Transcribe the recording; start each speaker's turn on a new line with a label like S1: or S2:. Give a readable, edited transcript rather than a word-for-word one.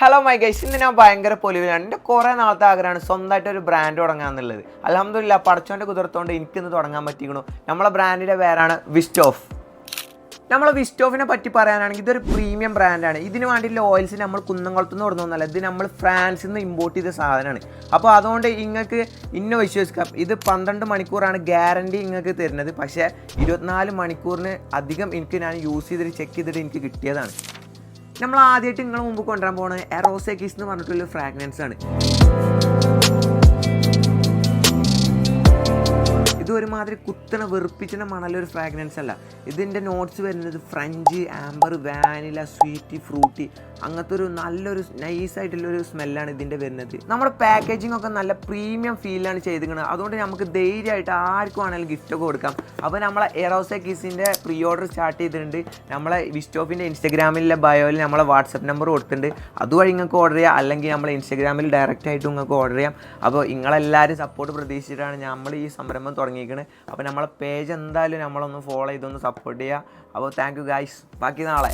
S1: Hello my guys, ഇന്ന് ഞാൻ ഭയങ്കര പൊലിവിലാണ്. എൻ്റെ കുറേ നാളത്തെ ആഗ്രഹമാണ് സ്വന്തമായിട്ട് ഒരു ബ്രാൻഡ് തുടങ്ങാന്നുള്ളത്. അൽഹംദുലില്ലാ പടച്ചോൻ്റെ കുതിർത്തോണ്ട് എനിക്കിന്ന് തുടങ്ങാൻ പറ്റിക്കണു. നമ്മളെ ബ്രാൻഡിൻ്റെ പേരാണ് വിസ്റ്റോഫ്. നമ്മളെ വിസ്റ്റോഫിനെ പറ്റി പറയാനാണെങ്കിൽ ഇതൊരു പ്രീമിയം ബ്രാൻഡാണ്. ഇതിന് വേണ്ടിയിട്ടുള്ള ഓയിൽസ് നമ്മൾ കുന്നംകുളത്തുനിന്ന് കൊടുക്കുന്നതല്ല, ഇത് നമ്മൾ ഫ്രാൻസിൽ നിന്ന് ഇമ്പോർട്ട് ചെയ്ത സാധനമാണ്. അപ്പോൾ അതുകൊണ്ട് നിങ്ങൾക്ക് വിശ്വസിക്കാം, ഇത് 12 മണിക്കൂറാണ് ഗ്യാരണ്ടി നിങ്ങൾക്ക് തരുന്നത്. പക്ഷേ 24 മണിക്കൂറിന് അധികം ഞാൻ യൂസ് ചെയ്തിട്ട് ചെക്ക് ചെയ്തിട്ട് എനിക്ക് കിട്ടിയതാണ്. നമ്മൾ ആദ്യമായിട്ട് നിങ്ങളെ മുമ്പ് കൊണ്ടുവരാൻ പോകുന്നത് എറോസെക്കിസ് എന്ന് പറഞ്ഞിട്ടുള്ള ഫ്രാഗ്രൻസ് ആണ്. ഇത് ഒരുമാതിരി കുത്തണ വെറുപ്പിച്ചണ മണലൊരു ഫ്രാഗ്രൻസ് അല്ല. ഇതിൻ്റെ നോട്ട്സ് വരുന്നത് French, amber, vanilla, sweet, fruity, അങ്ങനത്തെ ഒരു നല്ലൊരു നൈസായിട്ടുള്ളൊരു സ്മെല്ലാണ് ഇതിൻ്റെ വരുന്നത്. നമ്മുടെ പാക്കേജിംഗ് ഒക്കെ നല്ല പ്രീമിയം ഫീലാണ് ചെയ്തിരിക്കുന്നത്. അതുകൊണ്ട് നമുക്ക് ധൈര്യമായിട്ട് ആർക്കും ആണെങ്കിലും ഗിഫ്റ്റൊക്കെ കൊടുക്കാം. അപ്പോൾ നമ്മളെ എറോസെക്കിസിൻ്റെ പ്രീ ഓർഡർ സ്റ്റാർട്ട് ചെയ്തിട്ടുണ്ട്. നമ്മളെ വിസ്റ്റോഫിൻ്റെ ഇൻസ്റ്റാഗ്രാമിലെ ബയോയിൽ നമ്മളെ വാട്സപ്പ് നമ്പർ കൊടുത്തിട്ടുണ്ട്. അതുവഴി നിങ്ങൾക്ക് ഓർഡർ ചെയ്യാം, അല്ലെങ്കിൽ നമ്മളെ ഇൻസ്റ്റാഗ്രാമിൽ ഡയറക്റ്റ് ആയിട്ട് നിങ്ങൾക്ക് ഓർഡർ ചെയ്യാം. അപ്പോൾ നിങ്ങളെല്ലാവരും സപ്പോർട്ട് പ്രതീക്ഷിച്ചിട്ടാണ് നമ്മൾ ഈ സംരംഭം തുടങ്ങിയിരിക്കുന്നത്. അപ്പോൾ നമ്മളെ പേജ് എന്തായാലും നമ്മളൊന്ന് ഫോളോ ചെയ്തൊന്ന് സപ്പോർട്ട് ചെയ്യുക. അപ്പോൾ താങ്ക് യു ഗൈസ്. ബാക്കി നാളെ.